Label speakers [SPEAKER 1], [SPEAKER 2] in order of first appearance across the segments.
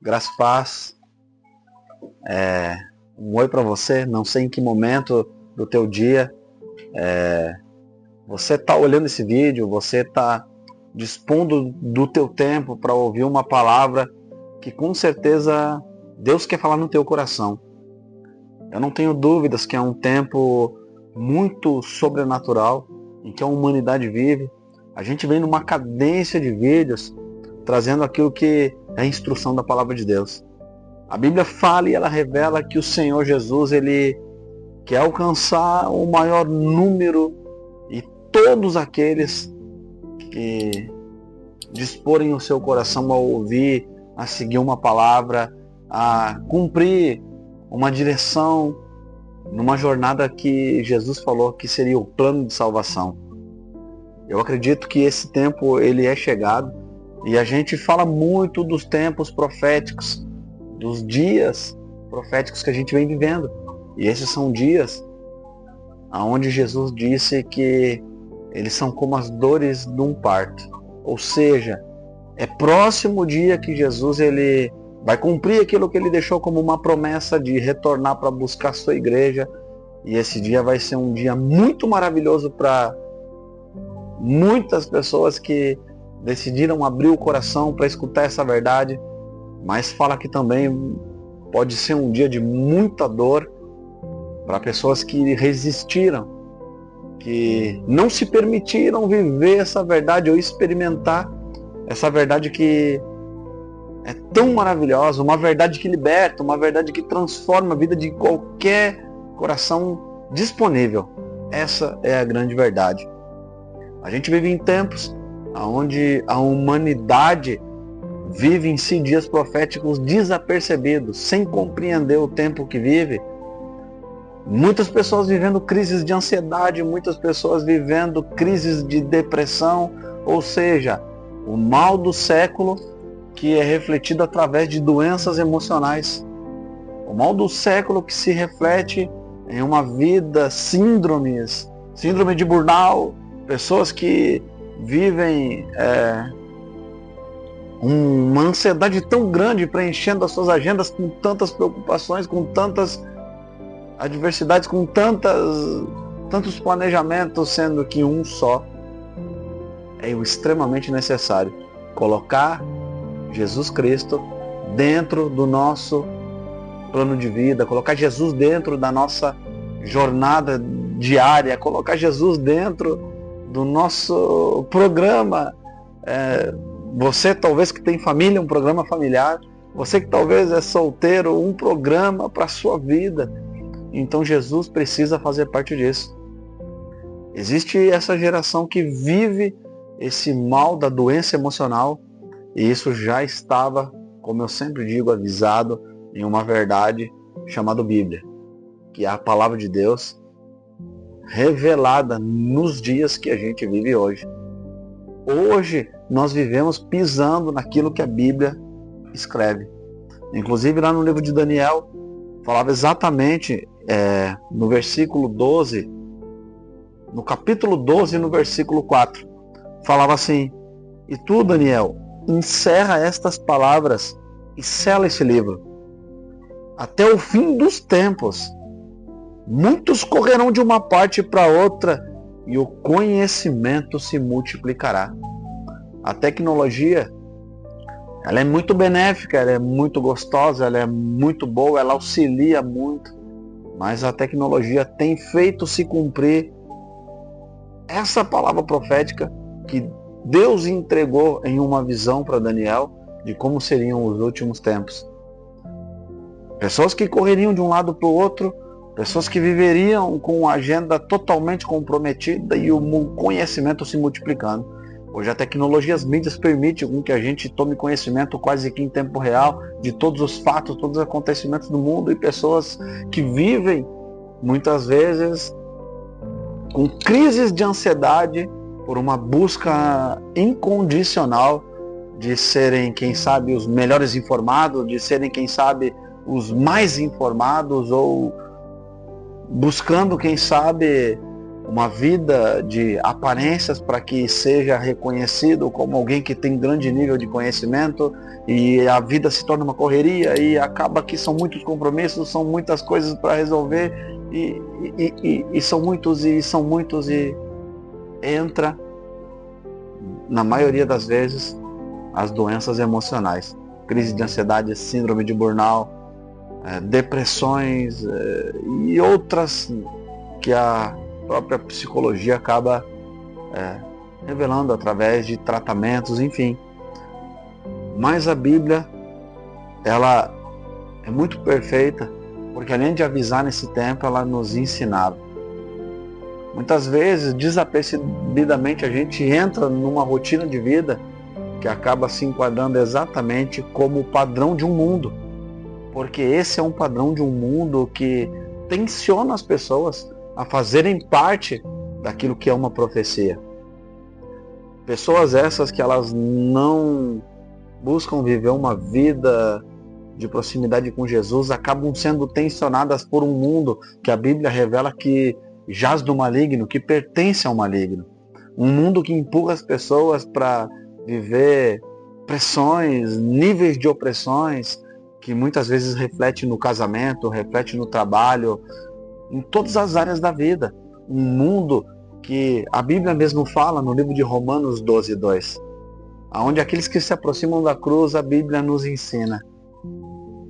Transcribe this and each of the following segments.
[SPEAKER 1] Graça e paz. Um oi para você. Não sei em que momento do teu dia você está olhando esse vídeo, você está dispondo do teu tempo para ouvir uma palavra que com certeza Deus quer falar no teu coração. Eu não tenho dúvidas que é um tempo muito sobrenatural em que a humanidade vive. A gente vem numa cadência de vídeos trazendo aquilo que é a instrução da palavra de Deus. A Bíblia fala e ela revela que o Senhor Jesus, Ele quer alcançar o maior número e todos aqueles que disporem o seu coração a ouvir, a seguir uma palavra, a cumprir uma direção numa jornada que Jesus falou que seria o plano de salvação. Eu acredito que esse tempo ele é chegado e a gente fala muito dos tempos proféticos, dos dias proféticos que a gente vem vivendo. E esses são dias onde Jesus disse que eles são como as dores de um parto. Ou seja, é próximo o dia que Jesus ele vai cumprir aquilo que ele deixou como uma promessa de retornar para buscar sua igreja. E esse dia vai ser um dia muito maravilhoso para muitas pessoas que decidiram abrir o coração para escutar essa verdade. Mas fala que também pode ser um dia de muita dor para pessoas que resistiram, que não se permitiram viver essa verdade ou experimentar essa verdade que é tão maravilhosa, uma verdade que liberta, uma verdade que transforma a vida de qualquer coração disponível. Essa é a grande verdade. A gente vive em tempos onde a humanidade vive em si dias proféticos desapercebidos, sem compreender o tempo que vive. Muitas pessoas vivendo crises de ansiedade, muitas pessoas vivendo crises de depressão, ou seja, o mal do século que é refletido através de doenças emocionais. O mal do século que se reflete em uma vida, síndrome de burnout, pessoas que vivem uma ansiedade tão grande, preenchendo as suas agendas com tantas preocupações, com tantas adversidades, com tantos planejamentos, sendo que um só é o extremamente necessário: colocar Jesus Cristo dentro do nosso plano de vida, colocar Jesus dentro da nossa jornada diária, colocar Jesus dentro do nosso programa. Você talvez que tem família, um programa familiar. Você que talvez é solteiro, um programa para a sua vida. Então Jesus precisa fazer parte disso. Existe essa geração que vive esse mal da doença emocional, e isso já estava, como eu sempre digo, avisado em uma verdade chamada Bíblia, que é a palavra de Deus revelada nos dias que a gente vive hoje. Hoje nós vivemos pisando naquilo que a Bíblia escreve. Inclusive lá no livro de Daniel, falava exatamente no versículo 12, no capítulo 12, no versículo 4, falava assim: e tu, Daniel, encerra estas palavras e sela esse livro. Até o fim dos tempos, muitos correrão de uma parte para outra e o conhecimento se multiplicará. A tecnologia, ela é muito benéfica, ela é muito gostosa, ela é muito boa, ela auxilia muito, mas a tecnologia tem feito se cumprir essa palavra profética que Deus entregou em uma visão para Daniel de como seriam os últimos tempos. Pessoas que correriam de um lado para o outro, pessoas que viveriam com a agenda totalmente comprometida e o conhecimento se multiplicando. Hoje a tecnologia, as mídias permitem com que a gente tome conhecimento quase que em tempo real de todos os fatos, todos os acontecimentos do mundo, e pessoas que vivem muitas vezes com crises de ansiedade por uma busca incondicional de serem, quem sabe, os melhores informados, de serem, quem sabe, os mais informados, ou buscando, quem sabe, uma vida de aparências para que seja reconhecido como alguém que tem grande nível de conhecimento, e a vida se torna uma correria e acaba que são muitos compromissos, são muitas coisas para resolver e são muitos e entra, na maioria das vezes, as doenças emocionais, crise de ansiedade, síndrome de burnout, depressões e outras que a própria psicologia acaba revelando através de tratamentos, enfim. Mas a Bíblia, ela é muito perfeita, porque além de avisar nesse tempo, ela nos ensinava. Muitas vezes, desapercebidamente, a gente entra numa rotina de vida que acaba se enquadrando exatamente como o padrão de um mundo. Porque esse é um padrão de um mundo que tensiona as pessoas a fazerem parte daquilo que é uma profecia. Pessoas essas que elas não buscam viver uma vida de proximidade com Jesus, acabam sendo tensionadas por um mundo que a Bíblia revela que jaz do maligno, que pertence ao maligno. Um mundo que empurra as pessoas para viver pressões, níveis de opressões, que muitas vezes reflete no casamento, reflete no trabalho, em todas as áreas da vida. Um mundo que a Bíblia mesmo fala no livro de Romanos 12:2, onde aqueles que se aproximam da cruz, a Bíblia nos ensina: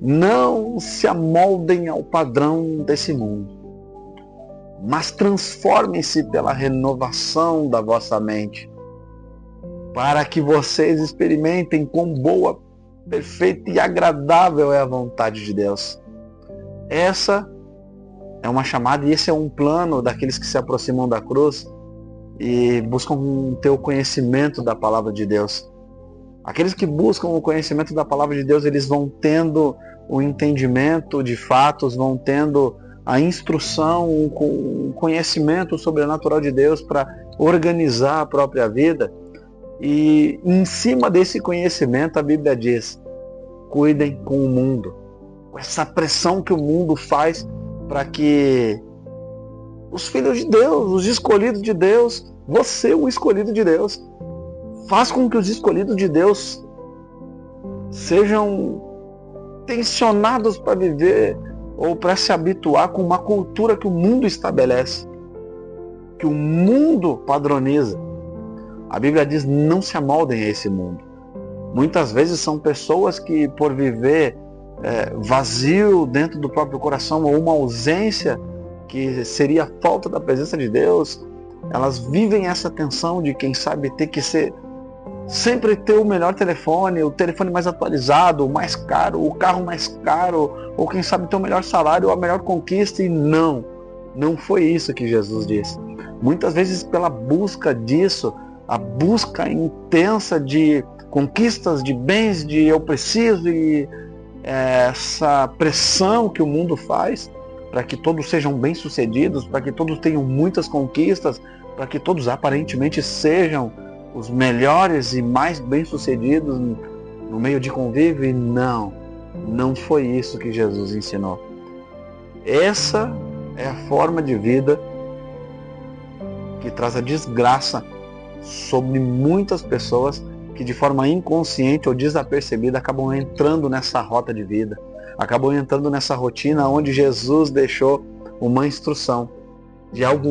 [SPEAKER 1] não se amoldem ao padrão desse mundo, mas transformem-se pela renovação da vossa mente, para que vocês experimentem quão boa, perfeita e agradável é a vontade de Deus. Essa é uma chamada e esse é um plano daqueles que se aproximam da cruz e buscam ter o conhecimento da palavra de Deus. Aqueles que buscam o conhecimento da palavra de Deus, eles vão tendo o entendimento de fatos, vão tendo a instrução, o conhecimento sobrenatural de Deus para organizar a própria vida. E em cima desse conhecimento, a Bíblia diz: cuidem com o mundo, com essa pressão que o mundo faz para que os filhos de Deus, os escolhidos de Deus, você, o escolhido de Deus, faz com que os escolhidos de Deus sejam tensionados para viver ou para se habituar com uma cultura que o mundo estabelece, que o mundo padroniza. A Bíblia diz: não se amoldem a esse mundo. Muitas vezes são pessoas que, por viver vazio dentro do próprio coração, ou uma ausência que seria a falta da presença de Deus, elas vivem essa tensão de, quem sabe, ter que sempre ter o melhor telefone, o telefone mais atualizado, o mais caro, o carro mais caro, ou quem sabe ter o melhor salário, ou a melhor conquista. E não foi isso que Jesus disse. Muitas vezes, pela busca disso, a busca intensa de conquistas, de bens, de eu preciso, e essa pressão que o mundo faz para que todos sejam bem-sucedidos, para que todos tenham muitas conquistas, para que todos aparentemente sejam os melhores e mais bem-sucedidos no meio de convívio. E não foi isso que Jesus ensinou. Essa é a forma de vida que traz a desgraça sobre muitas pessoas que, de forma inconsciente ou desapercebida, acabam entrando nessa rota de vida, acabam entrando nessa rotina onde Jesus deixou uma instrução de algo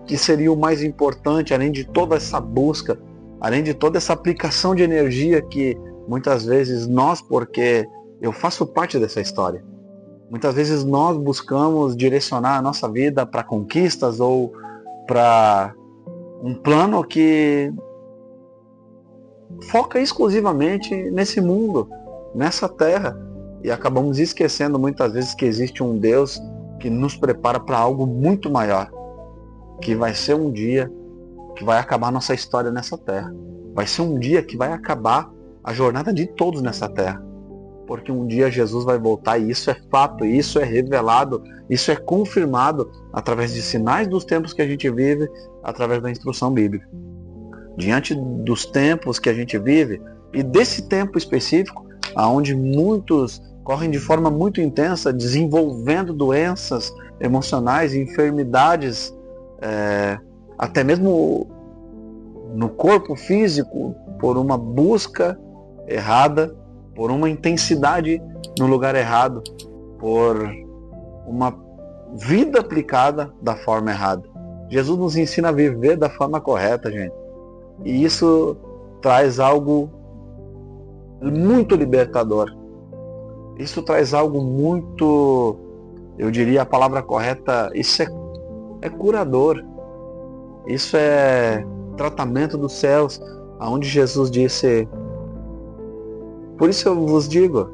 [SPEAKER 1] que seria o mais importante, além de toda essa busca, além de toda essa aplicação de energia que muitas vezes nós, porque eu faço parte dessa história, muitas vezes nós buscamos direcionar a nossa vida para conquistas ou para um plano que foca exclusivamente nesse mundo, nessa terra, e acabamos esquecendo muitas vezes que existe um Deus que nos prepara para algo muito maior, que vai ser um dia que vai acabar nossa história nessa terra, vai ser um dia que vai acabar a jornada de todos nessa terra, porque um dia Jesus vai voltar, e isso é fato, isso é revelado, isso é confirmado através de sinais dos tempos que a gente vive, através da instrução bíblica. Diante dos tempos que a gente vive, e desse tempo específico, onde muitos correm de forma muito intensa, desenvolvendo doenças emocionais e enfermidades até mesmo no corpo físico, por uma busca errada, por uma intensidade no lugar errado, por uma vida aplicada da forma errada. Jesus nos ensina a viver da forma correta, gente. E isso traz algo muito libertador. Isso traz algo muito, eu diria a palavra correta, isso é curador. Isso é tratamento dos céus, aonde Jesus disse: por isso eu vos digo,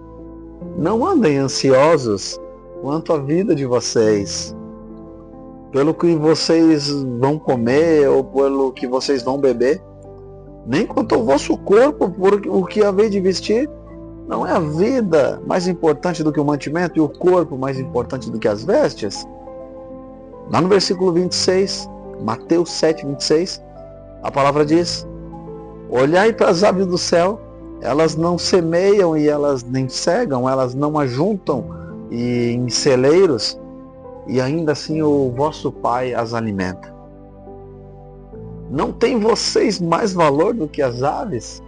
[SPEAKER 1] não andem ansiosos quanto à vida de vocês, pelo que vocês vão comer ou pelo que vocês vão beber, nem quanto ao vosso corpo, por o que haveis de vestir. Não é a vida mais importante do que o mantimento e o corpo mais importante do que as vestes? Lá no versículo 26, Mateus 7, 26, a palavra diz: olhai para as aves do céu, elas não semeiam e elas nem cegam, elas não ajuntam em celeiros, e ainda assim o vosso Pai as alimenta. Não tem vocês mais valor do que as aves?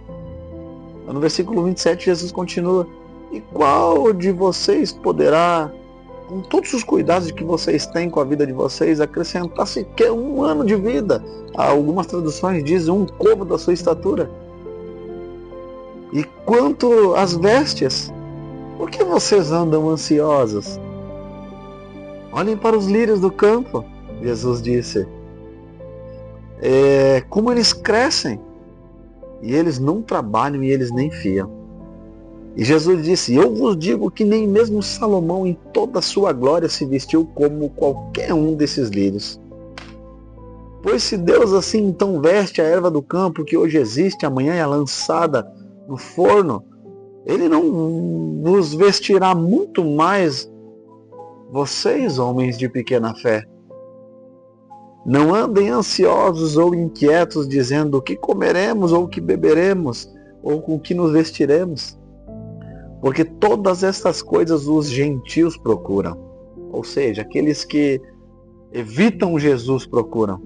[SPEAKER 1] No versículo 27, Jesus continua: e qual de vocês poderá, com todos os cuidados que vocês têm com a vida de vocês, acrescentar sequer 1 ano de vida? Algumas traduções dizem 1 côvado da sua estatura. E quanto às vestes, por que vocês andam ansiosos? Olhem para os lírios do campo, Jesus disse. Como eles crescem, e eles não trabalham e eles nem fiam. E Jesus disse: eu vos digo que nem mesmo Salomão em toda a sua glória se vestiu como qualquer um desses lírios. Pois se Deus assim então veste a erva do campo, que hoje existe, amanhã é lançada no forno, Ele não vos vestirá muito mais, vocês, homens de pequena fé? Não andem ansiosos ou inquietos, dizendo: o que comeremos, ou o que beberemos, ou com o que nos vestiremos? Porque todas estas coisas os gentios procuram. Ou seja, aqueles que evitam Jesus procuram.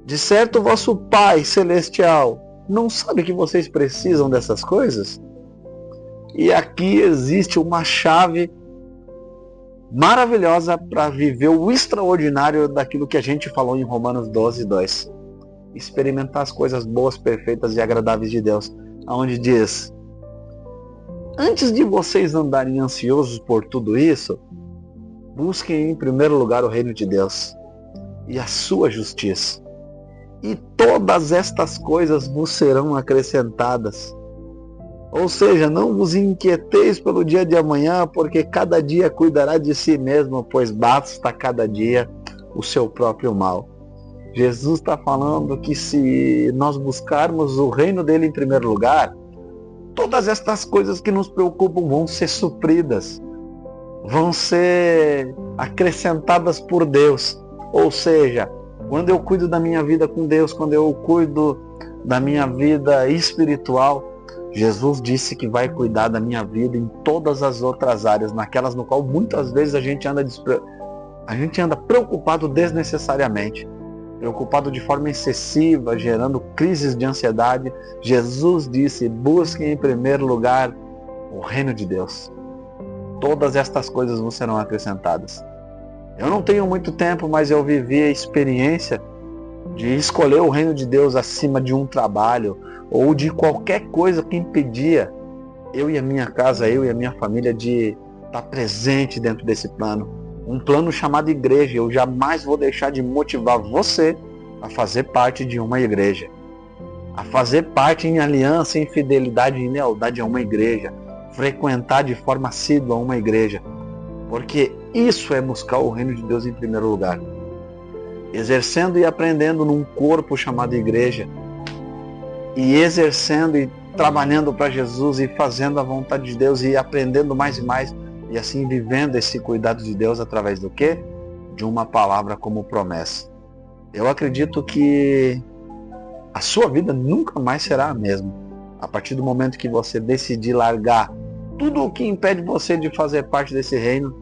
[SPEAKER 1] De certo, vosso Pai Celestial não sabe que vocês precisam dessas coisas? E aqui existe uma chave maravilhosa para viver o extraordinário daquilo que a gente falou em Romanos 12, 2. Experimentar as coisas boas, perfeitas e agradáveis de Deus. Onde diz: antes de vocês andarem ansiosos por tudo isso, busquem em primeiro lugar o reino de Deus e a sua justiça. E todas estas coisas vos serão acrescentadas. Ou seja, não vos inquieteis pelo dia de amanhã, porque cada dia cuidará de si mesmo, pois basta cada dia o seu próprio mal. Jesus está falando que se nós buscarmos o reino dele em primeiro lugar, todas estas coisas que nos preocupam vão ser supridas, vão ser acrescentadas por Deus. Ou seja, quando eu cuido da minha vida com Deus, quando eu cuido da minha vida espiritual, Jesus disse que vai cuidar da minha vida em todas as outras áreas, naquelas no qual muitas vezes a gente anda preocupado desnecessariamente, preocupado de forma excessiva, gerando crises de ansiedade. Jesus disse: busquem em primeiro lugar o reino de Deus. Todas estas coisas vos serão acrescentadas. Eu não tenho muito tempo, mas eu vivi a experiência de escolher o reino de Deus acima de um trabalho ou de qualquer coisa que impedia eu e a minha casa, eu e a minha família de estar presente dentro desse plano. Um plano chamado igreja. Eu jamais vou deixar de motivar você a fazer parte de uma igreja, a fazer parte em aliança, em fidelidade e em lealdade a uma igreja, frequentar de forma assídua uma igreja, porque isso é buscar o reino de Deus em primeiro lugar, exercendo e aprendendo num corpo chamado igreja, e exercendo e trabalhando para Jesus e fazendo a vontade de Deus e aprendendo mais e mais, e assim vivendo esse cuidado de Deus através do quê? De uma palavra como promessa. Eu acredito que a sua vida nunca mais será a mesma, a partir do momento que você decidir largar tudo o que impede você de fazer parte desse reino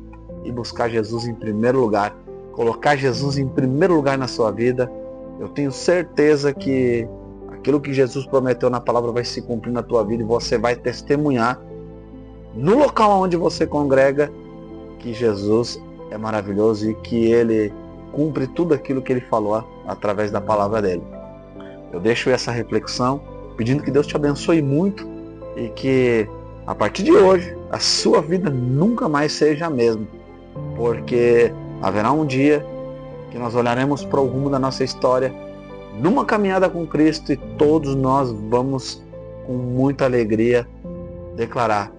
[SPEAKER 1] e buscar Jesus em primeiro lugar, colocar Jesus em primeiro lugar na sua vida, eu tenho certeza que aquilo que Jesus prometeu na palavra vai se cumprir na tua vida e você vai testemunhar no local onde você congrega que Jesus é maravilhoso e que Ele cumpre tudo aquilo que Ele falou através da palavra dEle. Eu deixo essa reflexão, pedindo que Deus te abençoe muito e que a partir de hoje a sua vida nunca mais seja a mesma, porque haverá um dia que nós olharemos para o rumo da nossa história numa caminhada com Cristo e todos nós vamos com muita alegria declarar: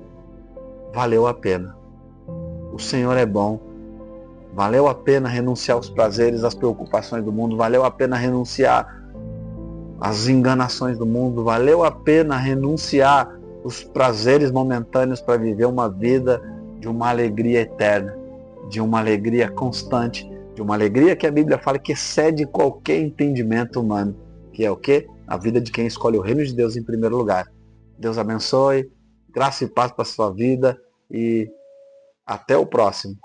[SPEAKER 1] valeu a pena, o Senhor é bom, valeu a pena renunciar aos prazeres, às preocupações do mundo, valeu a pena renunciar às enganações do mundo, valeu a pena renunciar os prazeres momentâneos para viver uma vida de uma alegria eterna, de uma alegria constante, de uma alegria que a Bíblia fala que excede qualquer entendimento humano, que é o quê? A vida de quem escolhe o reino de Deus em primeiro lugar. Deus abençoe, graça e paz para a sua vida e até o próximo.